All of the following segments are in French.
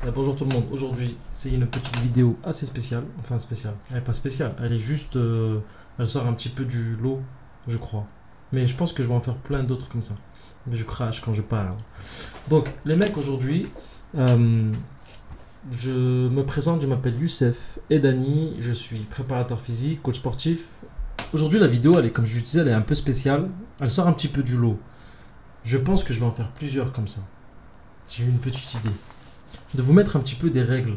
Bonjour tout le monde, aujourd'hui c'est une petite vidéo assez spéciale, enfin spéciale, elle n'est pas spéciale, elle est juste, elle sort un petit peu du lot, je crois. Mais je pense que je vais en faire plein d'autres comme ça. Mais je crache quand je parle. Donc les mecs aujourd'hui, je me présente, je m'appelle Youssef Edani, je suis préparateur physique, coach sportif. Aujourd'hui la vidéo, elle est, comme je vous disais, elle est un peu spéciale, elle sort un petit peu du lot. Je pense que je vais en faire plusieurs comme ça. J'ai une petite idée. De vous mettre un petit peu des règles.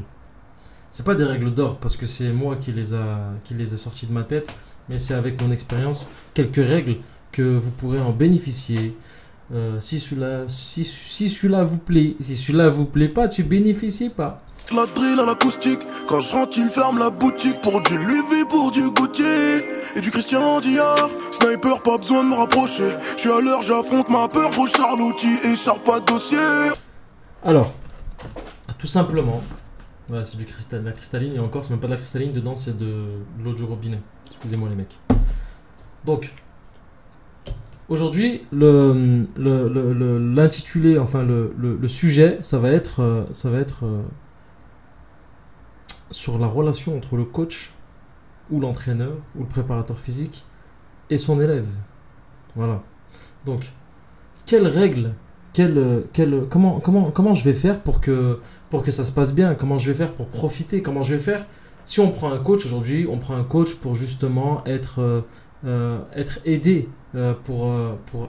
C'est pas des règles d'or parce que c'est moi qui les ai sorties de ma tête, mais c'est avec mon expérience quelques règles que vous pourrez en bénéficier. Si celui-là vous plaît, si celui-là vous plaît pas, tu bénéficies pas. La drill à l'acoustique, quand je rentre il me ferme la boutique. Pour du Louis V, pour du Gauthier et du Christian Dior. Sniper, pas besoin de me rapprocher. Je suis à l'heure, j'affronte ma peur. Gros char l'outil et char pas de dossier. Alors, tout simplement, voilà, c'est du cristal, la cristalline, et encore c'est même pas de la cristalline, dedans c'est de l'eau du robinet. Excusez-moi les mecs. Donc, aujourd'hui, l'intitulé, enfin le sujet, ça va être sur la relation entre le coach ou l'entraîneur ou le préparateur physique et son élève. Voilà. Donc, quelles règles, comment je vais faire pour que ça se passe bien? Comment je vais faire pour profiter? Comment je vais faire si on prend un coach aujourd'hui? On prend un coach pour justement être aidé pour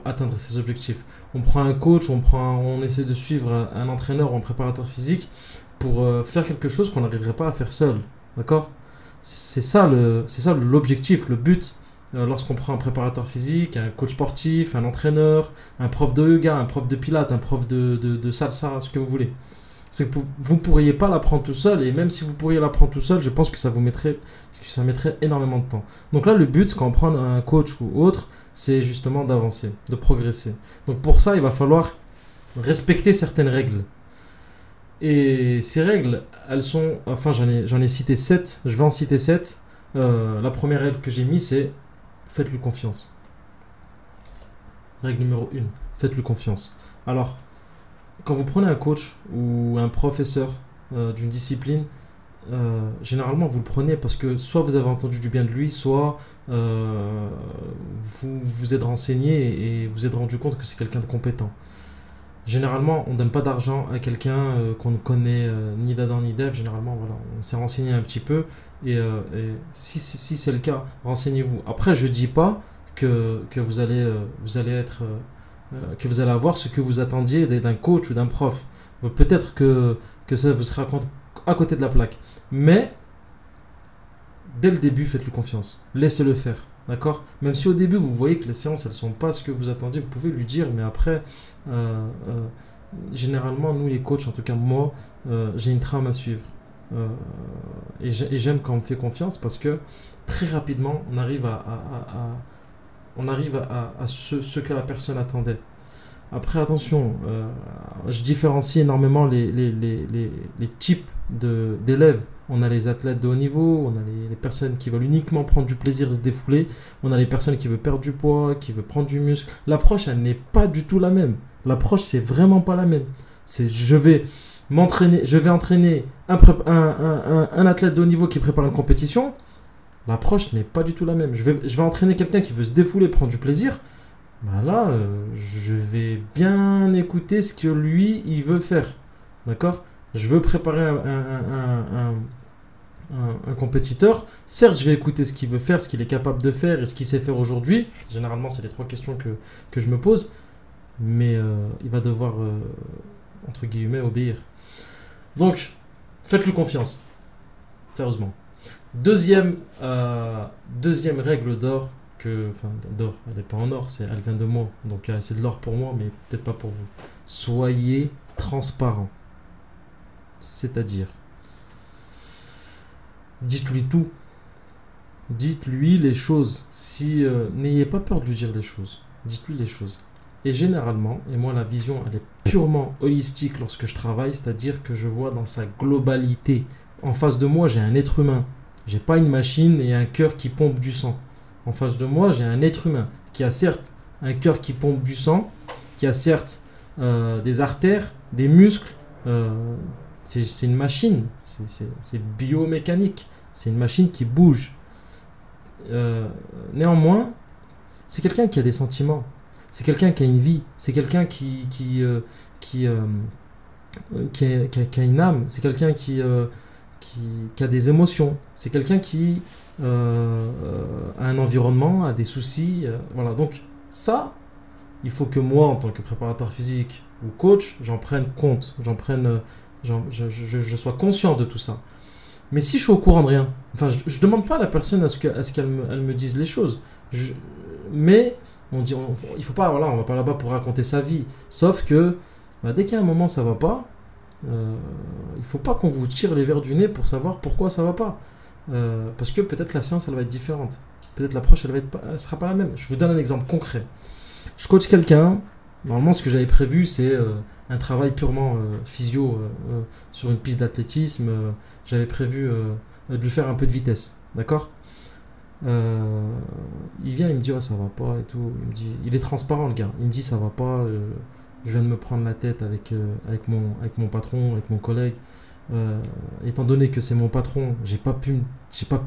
atteindre ses objectifs. On prend un coach, on essaie de suivre un entraîneur ou un préparateur physique pour faire quelque chose qu'on n'arriverait pas à faire seul. D'accord? C'est ça l'objectif, le but. Lorsqu'on prend un préparateur physique, un coach sportif, un entraîneur, un prof de yoga, un prof de pilates, un prof de salsa, ce que vous voulez. C'est que vous ne pourriez pas l'apprendre tout seul, et même si vous pourriez l'apprendre tout seul, je pense que ça mettrait énormément de temps. Donc là, le but, quand on prend un coach ou autre, c'est justement d'avancer, de progresser. Donc pour ça, il va falloir respecter certaines règles. Et ces règles, elles sont, enfin j'en ai cité 7, je vais en citer 7. La première règle que j'ai mise, c'est faites-lui confiance. Règle numéro 1, faites-lui confiance. Alors, quand vous prenez un coach ou un professeur d'une discipline, généralement vous le prenez parce que soit vous avez entendu du bien de lui, soit vous vous êtes renseigné et vous êtes rendu compte que c'est quelqu'un de compétent. Généralement, on ne donne pas d'argent à quelqu'un qu'on ne connaît ni d'Adam ni d'Ève. Généralement, voilà, on s'est renseigné un petit peu. Et si c'est le cas, renseignez-vous. Après, je ne dis pas que vous allez avoir ce que vous attendiez d'un coach ou d'un prof. Peut-être que ça vous sera à côté de la plaque. Mais, dès le début, faites-lui confiance. Laissez-le faire. D'accord? Même si au début vous voyez que les séances elles sont pas ce que vous attendiez, vous pouvez lui dire, mais après généralement nous les coachs, en tout cas moi, j'ai une trame à suivre. Et j'aime quand on me fait confiance parce que très rapidement on arrive à ce que la personne attendait. Après attention, je différencie énormément les types d'élèves. On a les athlètes de haut niveau, on a les personnes qui veulent uniquement prendre du plaisir, se défouler. On a les personnes qui veulent perdre du poids, qui veulent prendre du muscle. L'approche, elle n'est pas du tout la même. L'approche, c'est vraiment pas la même. C'est je vais entraîner un athlète de haut niveau qui prépare une compétition. L'approche n'est pas du tout la même. Je vais entraîner quelqu'un qui veut se défouler, prendre du plaisir. Ben là, je vais bien écouter ce que lui, il veut faire. D'accord? Je veux préparer un compétiteur. Certes, je vais écouter ce qu'il veut faire, ce qu'il est capable de faire et ce qu'il sait faire aujourd'hui. Généralement, c'est les 3 questions que je me pose. Mais il va devoir, entre guillemets, obéir. Donc, faites-lui confiance. Sérieusement. Deuxième règle d'or. Enfin, d'or, elle n'est pas en or, elle vient de moi. Donc, c'est de l'or pour moi, mais peut-être pas pour vous. Soyez transparent. C'est-à-dire, dites-lui tout. Dites-lui les choses. N'ayez pas peur de lui dire les choses. Dites-lui les choses. Et généralement, et moi la vision, elle est purement holistique lorsque je travaille, c'est-à-dire que je vois dans sa globalité. En face de moi, j'ai un être humain. J'ai pas une machine et un cœur qui pompe du sang. En face de moi, j'ai un être humain qui a certes un cœur qui pompe du sang, qui a certes des artères, des muscles, C'est une machine, c'est biomécanique, c'est une machine qui bouge. Néanmoins, c'est quelqu'un qui a des sentiments, c'est quelqu'un qui a une vie, c'est quelqu'un qui a une âme, c'est quelqu'un qui a des émotions, c'est quelqu'un qui a un environnement, a des soucis. Voilà, donc ça, il faut que moi, en tant que préparateur physique ou coach, j'en prenne compte, je sois conscient de tout ça. Mais si je suis au courant de rien, enfin, je ne demande pas à la personne à ce qu'elle me dise les choses. Mais il faut pas, voilà, on va pas là-bas pour raconter sa vie. Sauf que dès qu'il y a un moment ça va pas, il faut pas qu'on vous tire les verres du nez pour savoir pourquoi ça va pas. Parce que peut-être la séance elle va être différente. Peut-être l'approche elle sera pas la même. Je vous donne un exemple concret. Je coach quelqu'un. Normalement, ce que j'avais prévu, c'est un travail purement physio sur une piste d'athlétisme. J'avais prévu de lui faire un peu de vitesse. D'accord ? Il vient, il me dit ça va pas et tout. Il est transparent le gars. Il me dit ça va pas. Je viens de me prendre la tête avec mon patron, avec mon collègue. Étant donné que c'est mon patron, j'ai pas pu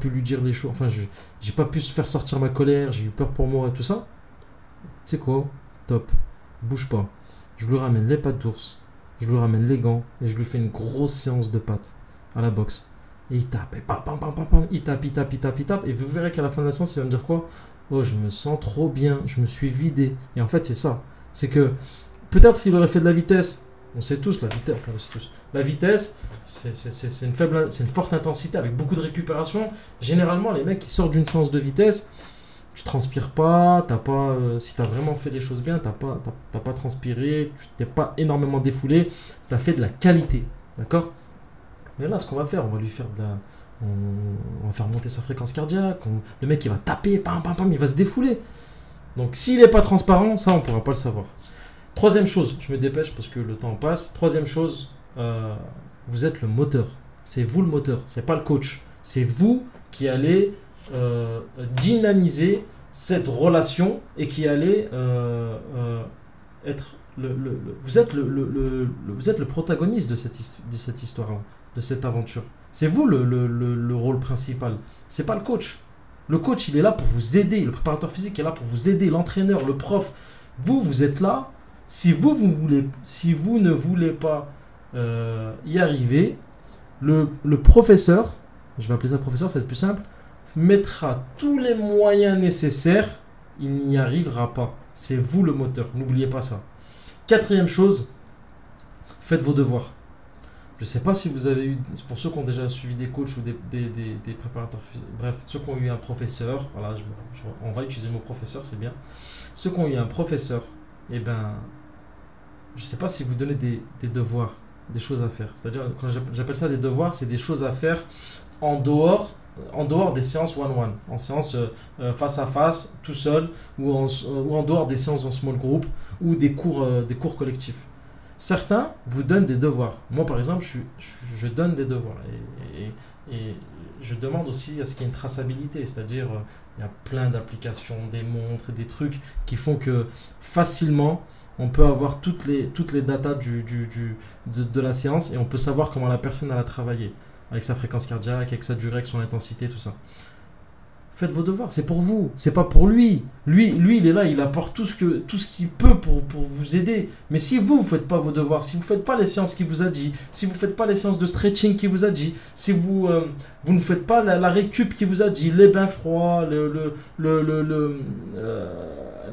lui dire les choses. Enfin, j'ai pas pu faire sortir ma colère. J'ai eu peur pour moi et tout ça. Tu sais quoi ? Top. Bouge pas. Je lui ramène les pattes d'ours. Je lui ramène les gants et je lui fais une grosse séance de pattes à la boxe. Et il tape, et il tape. Et vous verrez qu'à la fin de la séance, il va me dire quoi ? Oh, je me sens trop bien, je me suis vidé. Et en fait, c'est ça. C'est que peut-être s'il aurait fait de la vitesse, on sait tous la vitesse. Enfin, on sait tous. La vitesse, c'est une forte intensité avec beaucoup de récupération. Généralement, les mecs qui sortent d'une séance de vitesse, tu transpires pas, si tu as vraiment fait les choses bien, t'as pas transpiré, tu t'es pas énormément défoulé, tu as fait de la qualité. D'accord ? Mais là, ce qu'on va faire, on va lui faire on va faire monter sa fréquence cardiaque. Le mec, il va taper, il va se défouler. Donc, s'il n'est pas transparent, ça, on ne pourra pas le savoir. Troisième chose, je me dépêche parce que le temps passe. Troisième chose, vous êtes le moteur. C'est vous le moteur, c'est pas le coach. C'est vous qui allez dynamiser cette relation et qui allez être vous êtes le protagoniste de cette histoire-là, de cette aventure. C'est vous le rôle principal. C'est pas le coach. Le coach, il est là pour vous aider. Le préparateur physique est là pour vous aider. L'entraîneur, le prof. Vous êtes là. Si vous ne voulez pas y arriver, le professeur, je vais appeler ça professeur, ça va être plus simple, mettra tous les moyens nécessaires. Il n'y arrivera pas. C'est vous le moteur. N'oubliez pas ça. Quatrième chose, faites vos devoirs. Je ne sais pas si vous avez eu, pour ceux qui ont déjà suivi des coachs ou des préparateurs physiques, bref, ceux qui ont eu un professeur, voilà, on va utiliser le mot professeur, c'est bien. Ceux qui ont eu un professeur, je ne sais pas si vous donnez des devoirs, des choses à faire. C'est-à-dire, quand j'appelle ça des devoirs, c'est des choses à faire en dehors des séances one-one, en séance face à face, tout seul, ou en dehors des séances en small group, ou des cours collectifs. Certains vous donnent des devoirs. Moi, par exemple, je donne des devoirs. Et je demande aussi à ce qu'il y ait une traçabilité. C'est-à-dire, il y a plein d'applications, des montres, des trucs qui font que facilement, on peut avoir toutes les datas de la séance et on peut savoir comment la personne a travaillé. Avec sa fréquence cardiaque, avec sa durée, avec son intensité, tout ça. Faites vos devoirs, c'est pour vous, c'est pas pour lui. Lui, il est là, il apporte tout ce qu'il peut pour vous aider. Mais si vous faites pas vos devoirs, si vous faites pas les séances qu'il vous a dit, si vous faites pas les séances de stretching qu'il vous a dit, si vous ne faites pas la récup qu'il vous a dit, les bains froids,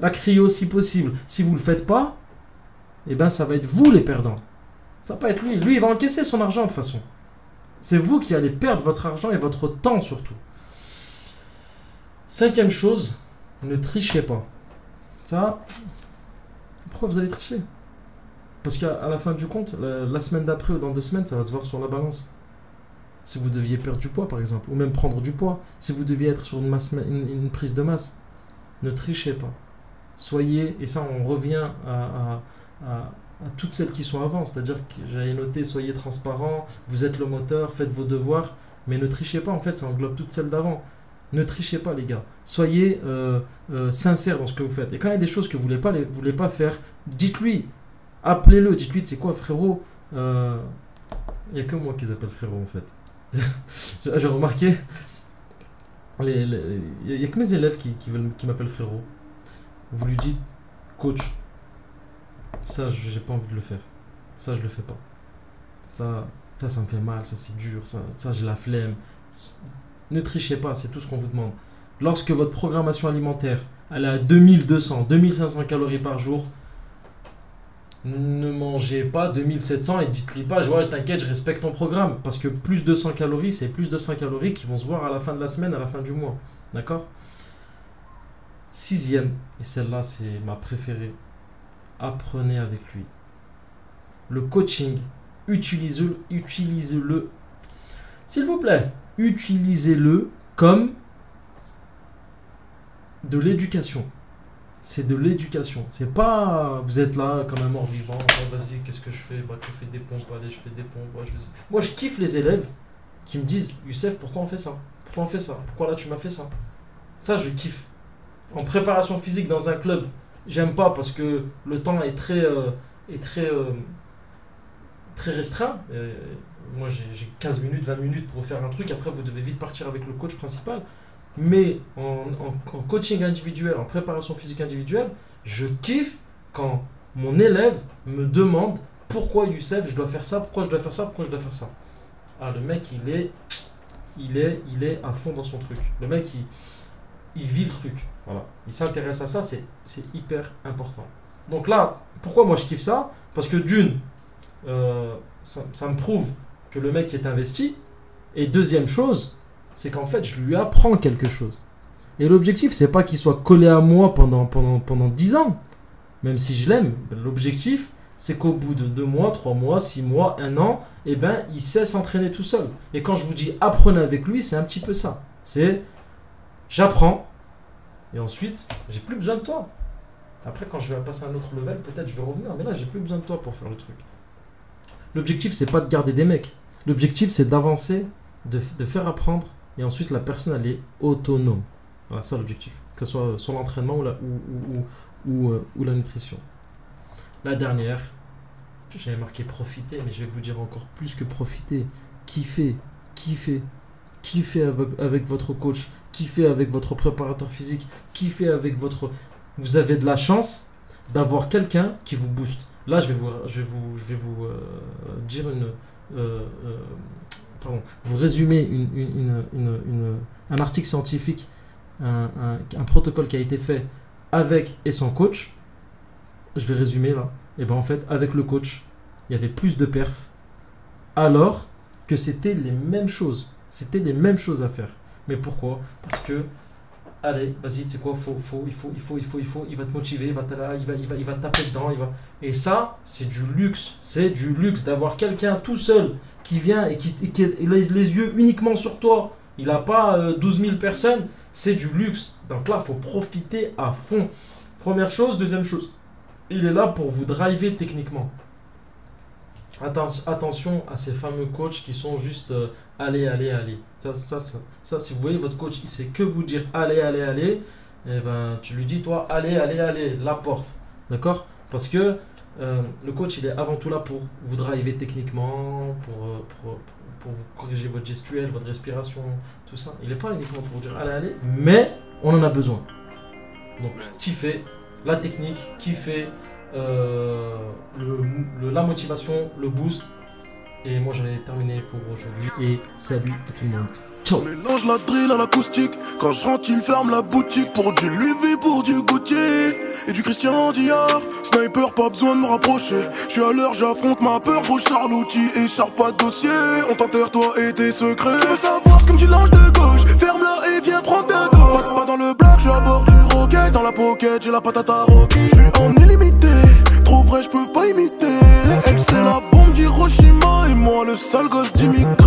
la cryo si possible, si vous le faites pas, ça va être vous les perdants. Ça va pas être lui. Lui, il va encaisser son argent de toute façon. C'est vous qui allez perdre votre argent et votre temps surtout. Cinquième chose, ne trichez pas. Ça, pourquoi vous allez tricher ? Parce qu'à la fin du compte, la semaine d'après ou dans 2 semaines, ça va se voir sur la balance. Si vous deviez perdre du poids par exemple, ou même prendre du poids, si vous deviez être sur une prise de masse, ne trichez pas. Soyez, et ça on revient à toutes celles qui sont avant, c'est-à-dire que j'avais noté, soyez transparent, vous êtes le moteur, faites vos devoirs, mais ne trichez pas, en fait ça englobe toutes celles d'avant. Ne trichez pas les gars, soyez sincères dans ce que vous faites. Et quand il y a des choses que vous voulez pas faire, dites-lui, appelez-le, dites-lui, tu sais quoi frérot, Il n'y a que moi qu'ils appellent frérot en fait. J'ai remarqué, il n'y a que mes élèves qui m'appellent frérot. Vous lui dites coach. Ça, j'ai pas envie de le faire. Ça, je le fais pas. Ça me fait mal, ça c'est dur, ça j'ai la flemme. Ne trichez pas, c'est tout ce qu'on vous demande. Lorsque votre programmation alimentaire elle est à 2200, 2500 calories par jour, ne mangez pas 2700 et dites-lui pas, je t'inquiète, je respecte ton programme. Parce que plus de 200 calories, c'est plus de 200 calories qui vont se voir à la fin de la semaine, à la fin du mois. D'accord ? 6e, et celle-là c'est ma préférée, apprenez avec lui. Le coaching, utilisez-le, s'il vous plaît, utilisez-le comme de l'éducation. C'est de l'éducation. C'est pas vous êtes là comme un mort-vivant. Oh, vas-y, qu'est-ce que je fais ? Bah, tu fais des pompes, allez, je fais des pompes. Ouais, moi, je kiffe les élèves qui me disent Youssef, pourquoi on fait ça ? Pourquoi on fait ça ? Pourquoi là, tu m'as fait ça ? Ça, je kiffe. En préparation physique dans un club, j'aime pas parce que le temps est très restreint. Moi, j'ai 15 minutes, 20 minutes pour faire un truc. Après, vous devez vite partir avec le coach principal. Mais en coaching individuel, en préparation physique individuelle, je kiffe quand mon élève me demande pourquoi Youssef, je dois faire ça, pourquoi je dois faire ça, pourquoi je dois faire ça. Ah, le mec, il est à fond dans son truc. Le mec, il vit le truc. Voilà. Il s'intéresse à ça, c'est hyper important. Donc là, pourquoi moi je kiffe ça ? Parce que d'une, ça me prouve que le mec est investi. Et deuxième chose, c'est qu'en fait, je lui apprends quelque chose. Et l'objectif, c'est pas qu'il soit collé à moi pendant 10 ans. Même si je l'aime, l'objectif, c'est qu'au bout de 2 mois, 3 mois, 6 mois, 1 an, eh ben, il sait s'entraîner tout seul. Et quand je vous dis apprenez avec lui, c'est un petit peu ça. C'est j'apprends et ensuite, j'ai plus besoin de toi. Après, quand je vais passer à un autre level, peut-être je vais revenir. Mais là, j'ai plus besoin de toi pour faire le truc. L'objectif, c'est pas de garder des mecs. L'objectif, c'est d'avancer, de faire apprendre. Et ensuite, la personne, elle est autonome. Voilà, c'est ça l'objectif. Que ce soit sur l'entraînement ou la nutrition. La dernière, j'avais marqué profiter, mais je vais vous dire encore plus que profiter. Kiffez avec votre coach, kiffez avec votre préparateur physique, kiffez avec votre... Vous avez de la chance d'avoir quelqu'un qui vous booste. Là, je vais vous dire vous résumer un article scientifique, un protocole qui a été fait avec et sans coach. Je vais résumer là. Et ben en fait, avec le coach, il y avait plus de perfs, alors que c'était les mêmes choses. C'était les mêmes choses à faire. Mais pourquoi ? Parce que, allez, vas-y, tu sais quoi, il va te motiver, il va te taper dedans. Et ça, c'est du luxe. C'est du luxe d'avoir quelqu'un tout seul qui vient et qui a les yeux uniquement sur toi. Il n'a pas 12 000 personnes. C'est du luxe. Donc là, il faut profiter à fond. Première chose. Deuxième chose, il est là pour vous driver techniquement. Attention à ces fameux coachs qui sont juste allez. Ça, si vous voyez votre coach, il sait que vous dire allez, et ben tu lui dis toi allez, la porte. D'accord ? Parce que le coach, il est avant tout là pour vous driver techniquement, pour vous corriger votre gestuelle, votre respiration, tout ça. Il n'est pas uniquement pour vous dire allez, mais on en a besoin. Donc kiffez la technique, kiffez la motivation, le boost. Et moi j'en ai terminé pour aujourd'hui. Et salut à tout le monde. Ciao. Mélange la drill à l'acoustique. Quand je rentre, il ferme la boutique. Pour du Louis V, pour du Gauthier et du Christian Dior. Sniper, pas besoin de me rapprocher. Je suis à l'heure, j'affronte ma peur. Gros char l'outil et char pas de dossier. On t'enterre toi et tes secrets. Je veux savoir ce que tu lances de gauche. Ferme-la et viens prendre ta dose. Passe pas dans le black, je suis à bord du rocket. Dans la pocket, j'ai la patate à Rocky. Je suis en illimité. Trop vrai, je peux pas imiter. Elle c'est la bombe d'Hiroshima et moi le sale gosse du Mika.